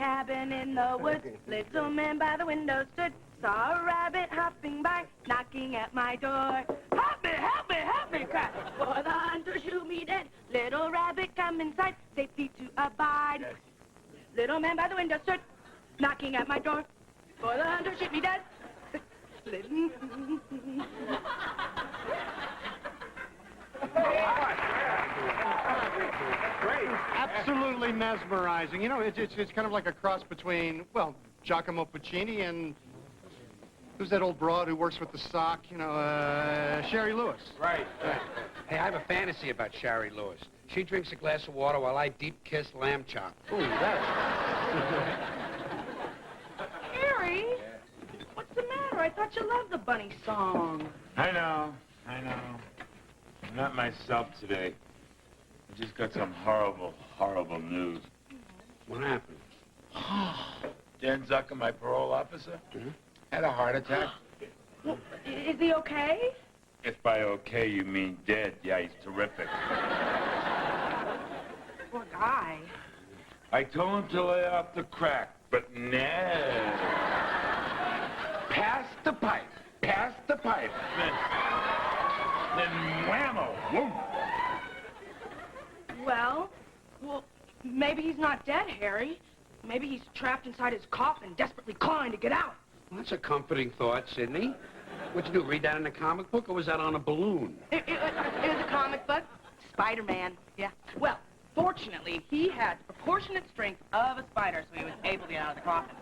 cabin in the woods. Little man by the window stood. Saw a rabbit hopping by, knocking at my door. Help me, help me, help me, cried. For the hunter shoot me dead. Little rabbit, come inside, safety to abide. Little man by the window stood, knocking at my door. For the hunter shoot me dead. Great. Absolutely mesmerizing. You know, it's kind of like a cross between, well, Giacomo Puccini and who's that old broad who works with the sock? You know, Sherry Lewis. Right. Hey, I have a fantasy about Sherry Lewis. She drinks a glass of water while I deep kiss lamb chop. Ooh, that's... Harry, what's the matter? I thought you loved the bunny song. I know. I'm not myself today. I just got some horrible, horrible news. What happened? Dan Zucker, my parole officer, had a heart attack. Well, is he okay? If by okay you mean dead, yeah, he's terrific. Poor guy. I told him to lay off the crack, but no. Pass the pipe. Then whammo. Whoom. Well, maybe he's not dead, Harry. Maybe he's trapped inside his coffin, desperately clawing to get out. Well, that's a comforting thought, Sidney. What'd you do, read that in a comic book, or was that on a balloon? It was a comic book. Spider-Man, yeah. Well, fortunately, he had the proportionate strength of a spider, so he was able to get out of the coffin.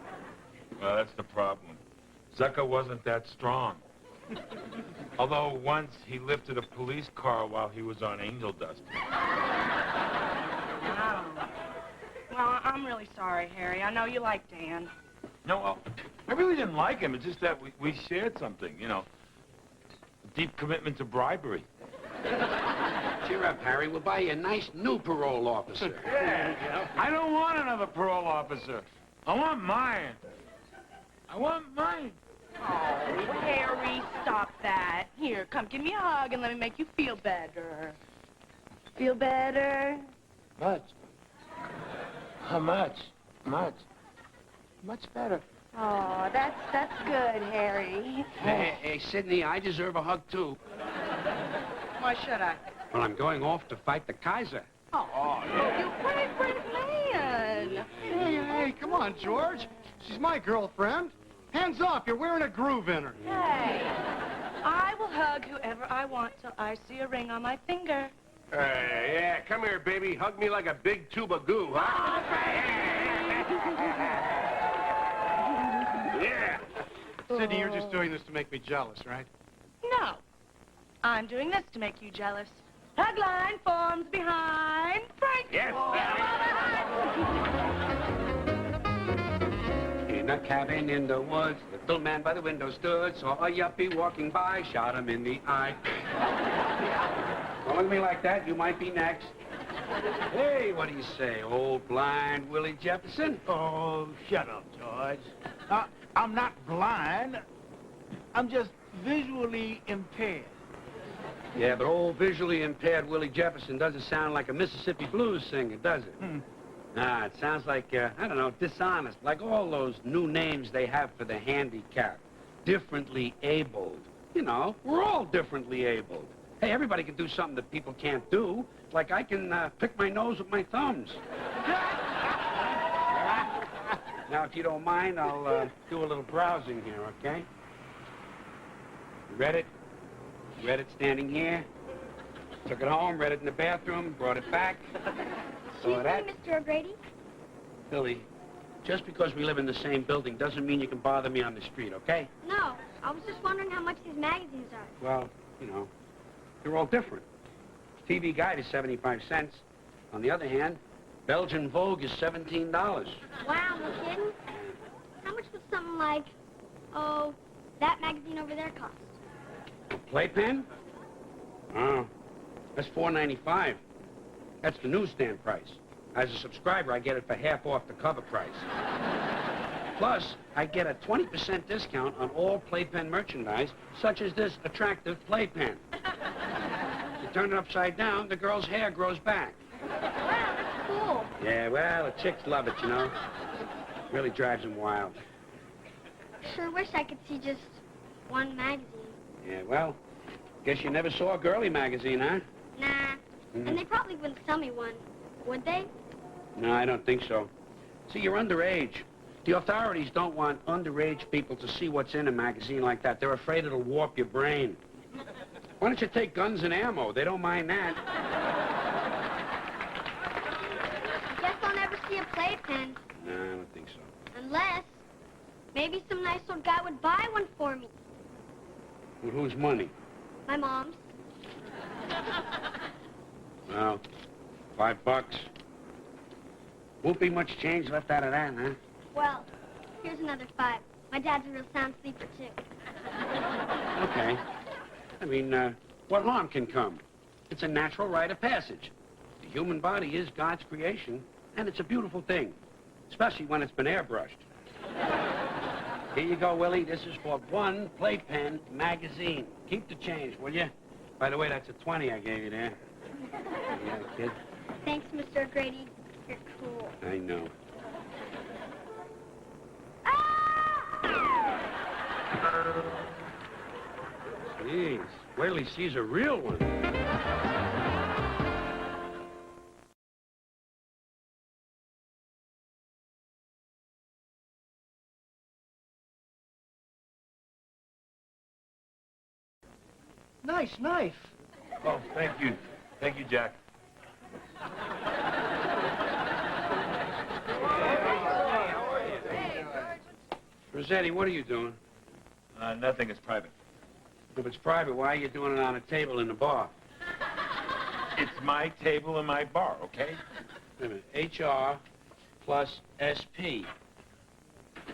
Well, that's the problem. Zucker wasn't that strong. Although once he lifted a police car while he was on angel dust. Oh. Well, I'm really sorry, Harry. I know you like Dan. No, well, I really didn't like him. It's just that we shared something, you know. A deep commitment to bribery. Cheer up, Harry. We'll buy you a nice new parole officer. Yeah. I don't want another parole officer. I want mine. Oh, Harry, stop that. Here, come, give me a hug and let me make you feel better. Feel better? Much. How much? Much better. Oh, that's good, Harry. Hey, Sidney, I deserve a hug, too. Why should I? Well, I'm going off to fight the Kaiser. Oh, you brave man. Hey, come on, George. She's my girlfriend. Hands off, you're wearing a groove in her. Hey, I will hug whoever I want till I see a ring on my finger. Yeah, come here, baby. Hug me like a big tube of goo, huh? Yeah. Sidney, you're just doing this to make me jealous, right? No. I'm doing this to make you jealous. Hug line forms behind Frank. Yes, In a cabin in the woods, the little man by the window stood, saw a yuppie walking by, shot him in the eye. Don't look at me like that, you might be next. Hey, what do you say, old blind Willie Jefferson? Oh, shut up, George. I'm not blind. I'm just visually impaired. Yeah, but old visually impaired Willie Jefferson doesn't sound like a Mississippi blues singer, does it? Nah, it sounds like, I don't know, dishonest, like all those new names they have for the handicapped. Differently abled. You know, we're all differently abled. Hey, everybody can do something that people can't do. Like I can pick my nose with my thumbs. Now, if you don't mind, I'll do a little browsing here, okay? Read it standing here. Took it home, read it in the bathroom, brought it back. Excuse me, Mr. O'Grady? Billy, just because we live in the same building doesn't mean you can bother me on the street, okay? No, I was just wondering how much these magazines are. Well, you know, they're all different. TV Guide is 75 cents. On the other hand, Belgian Vogue is $17. Wow, no kidding? How much would something like, that magazine over there cost? A playpen? Oh, that's $4.95. That's the newsstand price. As a subscriber, I get it for half off the cover price. Plus, I get a 20% discount on all playpen merchandise, such as this attractive playpen. You turn it upside down, the girl's hair grows back. Wow, that's cool. Yeah, well, the chicks love it, you know. Really drives him wild. Sure wish I could see just one magazine. Yeah, well, guess you never saw a girly magazine, huh? Nah. And they probably wouldn't sell me one, would they? No, I don't think so. See, you're underage. The authorities don't want underage people to see what's in a magazine like that. They're afraid it'll warp your brain. Why don't you take guns and ammo? They don't mind that. Guess I'll never see a playpen. No, I don't think so. Unless maybe some nice old guy would buy one for me. With whose money? My mom's. Well, $5. Won't be much change left out of that, huh? Well, here's another 5. My dad's a real sound sleeper, too. Okay. I mean, what harm can come? It's a natural rite of passage. The human body is God's creation, and it's a beautiful thing, especially when it's been airbrushed. Here you go, Willie. This is for one Playpen magazine. Keep the change, will you? By the way, that's a 20 I gave you there. Yeah, kid. Thanks, Mr. O'Grady. You're cool. I know. Jeez, wait till he sees a real one. Nice knife. Oh, thank you. Thank you, Jack. Rossetti, what are you doing? Nothing is private. If it's private, why are you doing it on a table in the bar? It's my table and my bar, okay? Wait a minute. HR plus SP.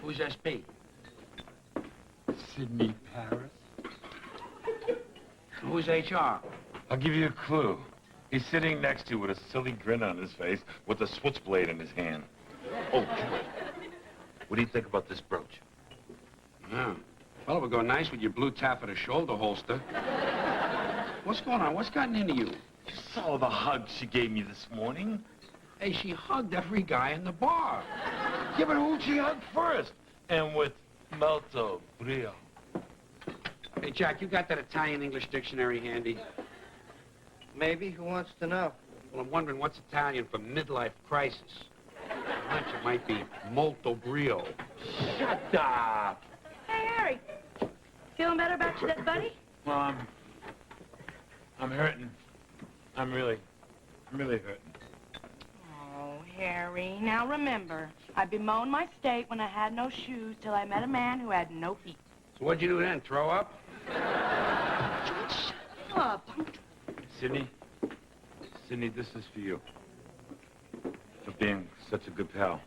Who's SP? Sydney, Paris. Who's HR? I'll give you a clue. He's sitting next to you with a silly grin on his face with a switchblade in his hand. Oh, George. What do you think about this brooch? Yeah. Well, it would go nice with your blue taffeta shoulder holster. What's going on? What's gotten into you? You saw the hug she gave me this morning. Hey, she hugged every guy in the bar. Yeah, but who'd she hug first? And with molto brio. Hey, Jack, you got that Italian-English dictionary handy? Maybe. Who wants to know? Well, I'm wondering what's Italian for midlife crisis. I hunch it might be molto brio. Shut up. Hey, Harry. Feeling better about your dead buddy? Well, I'm hurting. I'm really hurting. Oh, Harry. Now remember, I bemoaned my state when I had no shoes till I met a man who had no feet. So what'd you do then? Throw up? Shut up. Sydney, this is for you. For being such a good pal.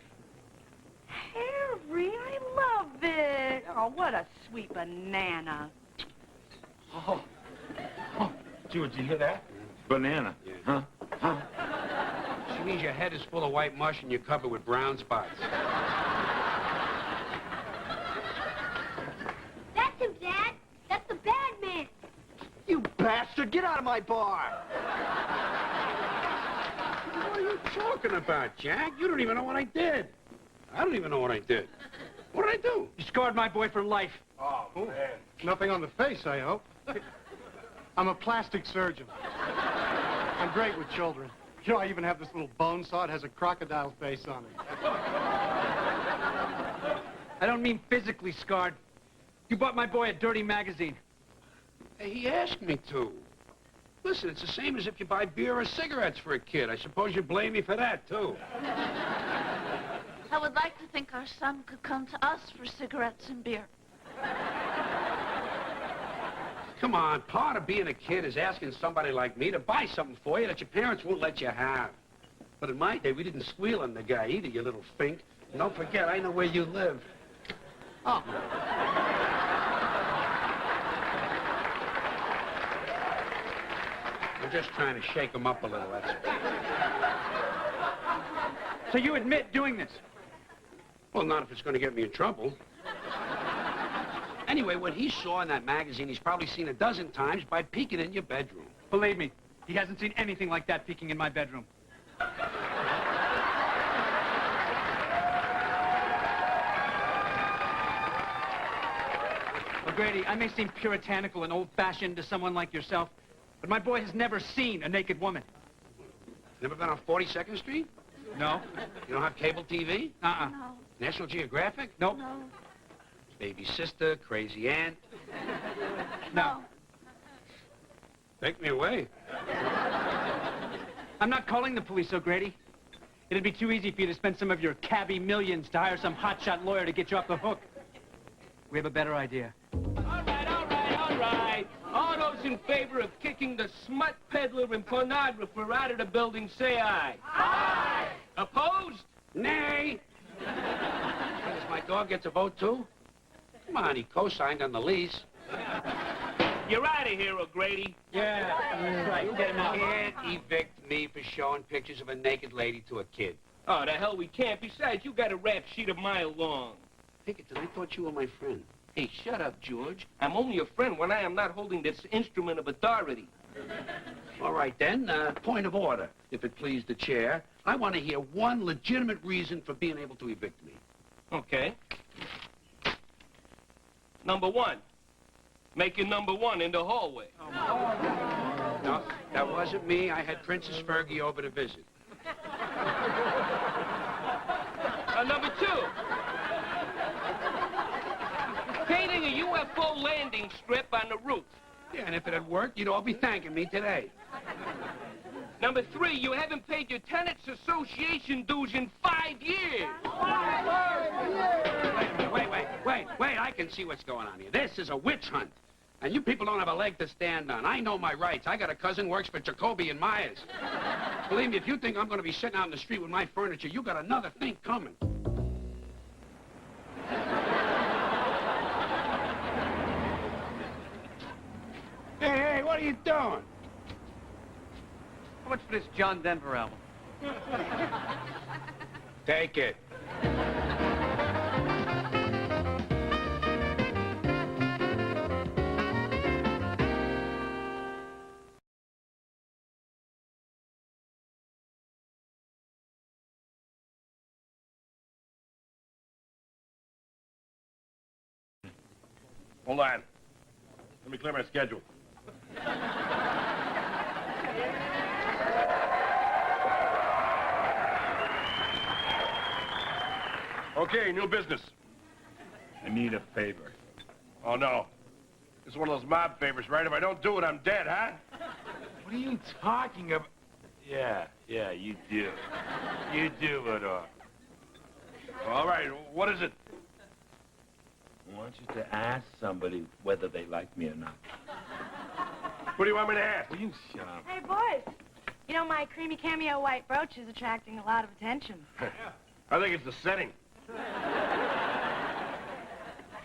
Harry, I love it. Oh, what a sweet banana. Oh, George, you hear that? Banana. Yeah. Huh? She means your head is full of white mush and you're covered with brown spots. That's him, Dad. That's the bad man. You bastard! Get out of my bar! What are you talking about, Jack? You don't even know what I did. I don't even know what I did. What did I do? You scarred my boy for life. Oh, man. Nothing on the face, I hope. I'm a plastic surgeon. I'm great with children. You know, I even have this little bone saw. It has a crocodile face on it. I don't mean physically scarred. You bought my boy a dirty magazine. Hey, he asked me to. Listen, it's the same as if you buy beer or cigarettes for a kid. I suppose you blame me for that, too. I would like to think our son could come to us for cigarettes and beer. Come on, part of being a kid is asking somebody like me to buy something for you that your parents won't let you have. But in my day, we didn't squeal on the guy either, you little fink. And don't forget, I know where you live. Oh. I'm just trying to shake him up a little, that's all. So you admit doing this? Well, not if it's going to get me in trouble. Anyway, what he saw in that magazine, he's probably seen a dozen times by peeking in your bedroom. Believe me, he hasn't seen anything like that peeking in my bedroom. O'Grady, I may seem puritanical and old-fashioned to someone like yourself, but my boy has never seen a naked woman. Never been on 42nd Street? No? You don't have cable TV? Uh-uh. No. National Geographic? Nope. No. Baby Sister, Crazy Aunt? No. Take me away. I'm not calling the police, O'Grady. It'd be too easy for you to spend some of your cabbie millions to hire some hotshot lawyer to get you off the hook. We have a better idea. All right. All those in favor of kicking the smut peddler and pornographer out of the building, say aye. Aye. Opposed? Nay. Does my dog get to vote, too? Come on, he co-signed on the lease. You're out of here, O'Grady. Yeah, that's right. Get him out. Can't evict me for showing pictures of a naked lady to a kid. Oh, the hell we can't. Besides, you got a rap sheet a mile long. Pinkerton, I thought you were my friend. Hey, shut up, George. I'm only a friend when I am not holding this instrument of authority. All right, then, point of order, if it please the chair. I want to hear one legitimate reason for being able to evict me. Okay. Number one. Making number one in the hallway. No, that wasn't me. I had Princess Fergie over to visit. Number two. Painting a UFO landing strip on the roof. Yeah, and if it had worked, you'd all be thanking me today. Number three, you haven't paid your tenants association dues in 5 years. Wait, I can see what's going on here. This is a witch hunt. And you people don't have a leg to stand on. I know my rights. I got a cousin who works for Jacoby and Myers. Believe me, if you think I'm going to be sitting out in the street with my furniture, you got another thing coming. Hey, what are you doing? How much for this John Denver album? Take it. Hold on. Let me clear my schedule. Okay, new business. I need a favor. Oh, no. This is one of those mob favors, right? If I don't do it, I'm dead, huh? What are you talking about? Yeah, you do. You do, Vidor. All right, what is it? I want you to ask somebody whether they like me or not. What do you want me to ask? Will you shut up? Hey, boys. You know, my creamy cameo white brooch is attracting a lot of attention. I think it's the setting.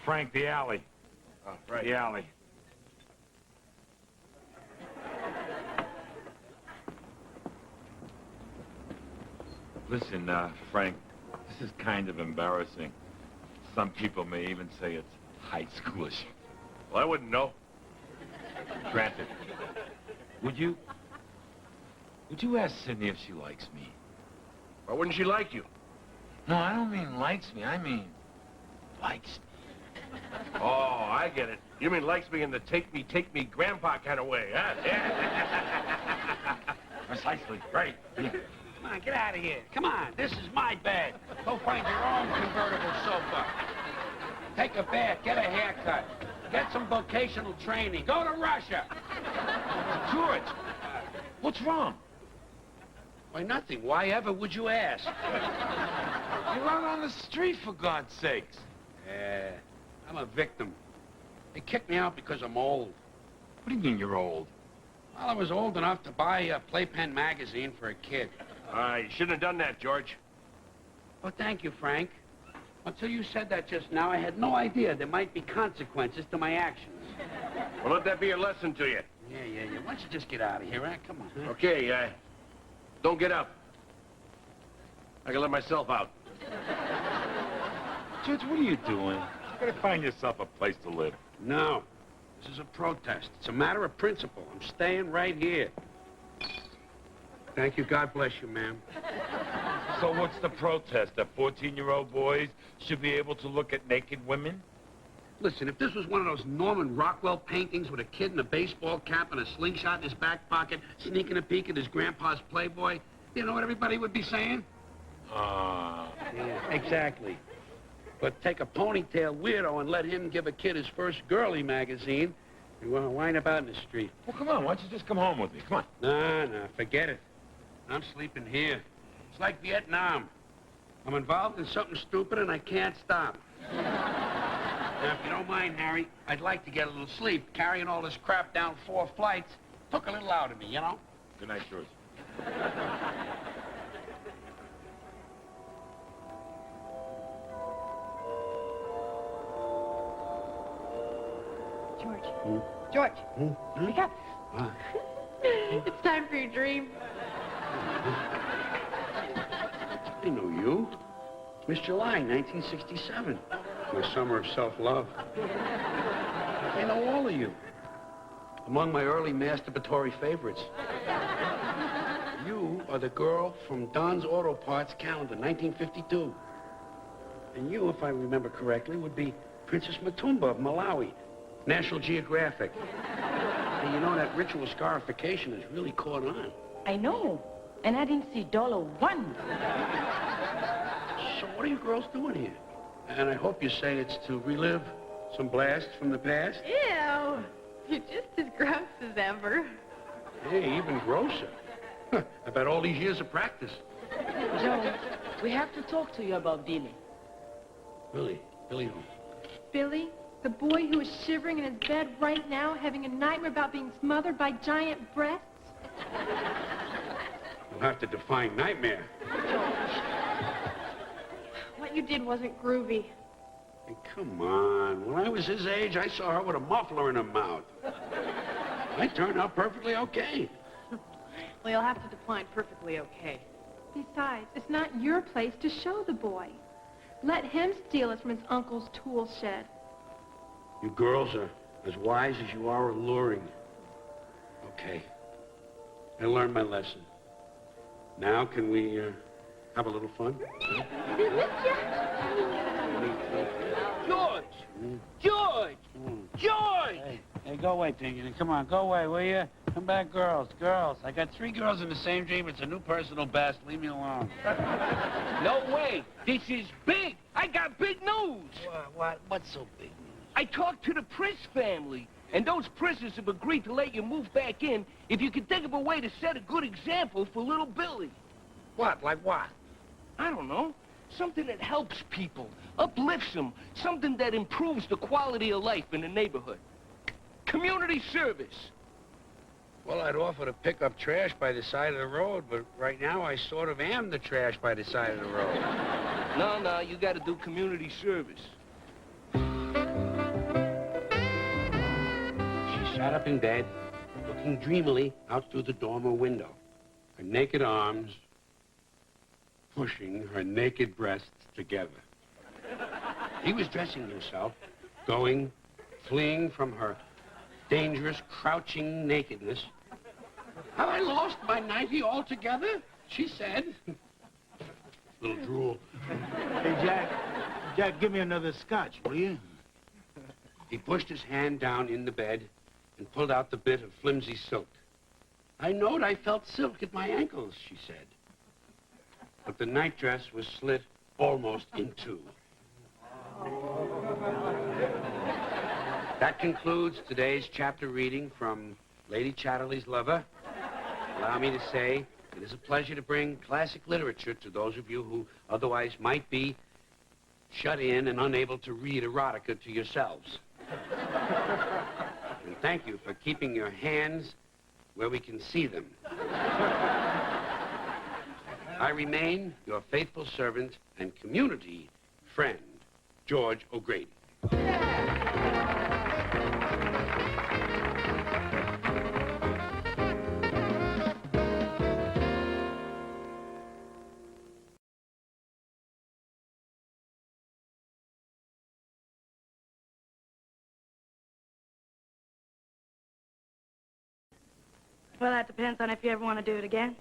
Frank, the alley. Oh, right. The alley. Listen, Frank, this is kind of embarrassing. Some people may even say it's high schoolish. Well, I wouldn't know. Granted. Would you ask Sydney if she likes me? Why wouldn't she like you? No, I don't mean likes me. I mean likes me. Oh, I get it. You mean likes me in the take me grandpa kind of way, huh? Yeah. Precisely. Right. Come on, get out of here. Come on, this is my bed. Go find your own convertible sofa. Take a bath, get a haircut. Get some vocational training. Go to Russia. George, what's wrong? Why, nothing. Why ever would you ask? You're out on the street, for God's sakes. Yeah, I'm a victim. They kicked me out because I'm old. What do you mean you're old? Well, I was old enough to buy a Playpen magazine for a kid. You shouldn't have done that, George. Oh, thank you, Frank. Until you said that just now, I had no idea there might be consequences to my actions. Well, let that be a lesson to you. Yeah. Why don't you just get out of here, huh? Come on. Huh? Okay, don't get up. I can let myself out. George, what are you doing? You gotta find yourself a place to live. No. This is a protest. It's a matter of principle. I'm staying right here. Thank you. God bless you, ma'am. So what's the protest? That 14-year-old boys should be able to look at naked women? Listen, if this was one of those Norman Rockwell paintings with a kid in a baseball cap and a slingshot in his back pocket, sneaking a peek at his grandpa's Playboy, you know what everybody would be saying? Yeah, exactly. But take a ponytail weirdo and let him give a kid his first girly magazine, you want to wind about in the street. Well, come on. Why don't you just come home with me? Come on. Nah, forget it. I'm sleeping here. It's like Vietnam. I'm involved in something stupid and I can't stop. Now, if you don't mind, Harry, I'd like to get a little sleep. Carrying all this crap down 4 flights took a little out of me, you know? Good night, George. George. George. Wake up. It's time for your dream. I know you. Miss July, 1967. My summer of self-love. I know all of you. Among my early masturbatory favorites. You are the girl from Don's Auto Parts calendar, 1952. And you, if I remember correctly, would be Princess Matumba of Malawi, National Geographic. And you know, that ritual scarification has really caught on. I know. And I didn't see $1. So what are you girls doing here? And I hope you say it's to relive some blasts from the past. Ew. You're just as gross as ever. Hey, even grosser. Huh, I bet all these years of practice. Joe, we have to talk to you about Billy. Billy? Billy who? Billy, the boy who is shivering in his bed right now, having a nightmare about being smothered by giant breasts? You'll have to define nightmare. What you did wasn't groovy. Hey, come on. When I was his age, I saw her with a muffler in her mouth. I turned out perfectly okay. Well, you'll have to define perfectly okay. Besides, it's not your place to show the boy. Let him steal it from his uncle's tool shed. You girls are as wise as you are alluring. Okay. I learned my lesson. Now, can we have a little fun? George! George! George! Hey, go away, Pinky. Come on, go away, will you? Come back, girls. Girls. I got 3 girls in the same dream. It's a new personal best. Leave me alone. No way. This is big. I got big news. What's so big? I talked to the Prince family, and those Princes have agreed to let you move back in if you can think of a way to set a good example for little Billy. What? Like what? I don't know. Something that helps people, uplifts them, something that improves the quality of life in the neighborhood. Community service. Well, I'd offer to pick up trash by the side of the road, but right now I sort of am the trash by the side of the road. No, you gotta do community service. She sat up in bed, looking dreamily out through the dormer window, her naked arms pushing her naked breasts together. He was dressing himself, going, fleeing from her dangerous, crouching nakedness. Have I lost my nightie altogether? She said. Little drool. Hey, Jack, give me another scotch, will you? He pushed his hand down in the bed and pulled out the bit of flimsy silk. I knowed I felt silk at my ankles, she said. But the nightdress was slit almost in 2. That concludes today's chapter reading from Lady Chatterley's Lover. Allow me to say it is a pleasure to bring classic literature to those of you who otherwise might be shut in and unable to read erotica to yourselves. And thank you for keeping your hands where we can see them. I remain your faithful servant and community friend, George O'Grady. Well, that depends on if you ever want to do it again.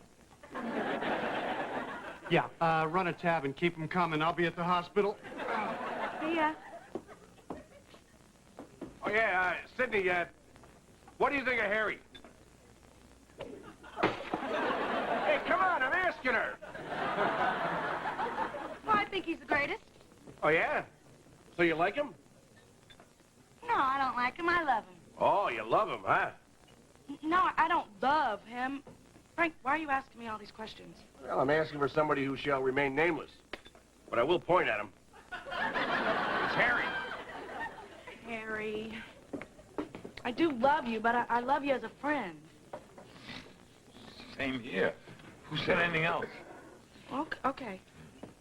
Yeah, run a tab and keep them coming. I'll be at the hospital. See ya. Oh, yeah, Sidney, what do you think of Harry? Hey, come on, I'm asking her. Well, I think he's the greatest. Oh, yeah? So you like him? No, I don't like him. I love him. Oh, you love him, huh? No, I don't love him. Frank, why are you asking me all these questions? Well, I'm asking for somebody who shall remain nameless. But I will point at him. It's Harry. Harry. I do love you, but I love you as a friend. Same here. Who said anything else? Okay.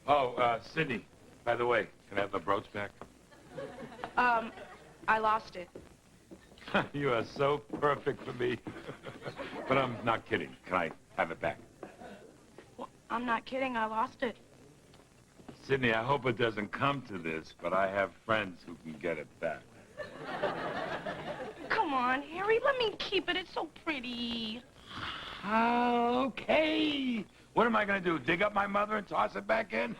Oh, Sidney, by the way, can I have the brooch back? I lost it. You are so perfect for me. But I'm not kidding. Can I have it back? Well, I'm not kidding. I lost it. Sidney, I hope it doesn't come to this, but I have friends who can get it back. Come on, Harry. Let me keep it. It's so pretty. Okay. What am I going to do, dig up my mother and toss it back in?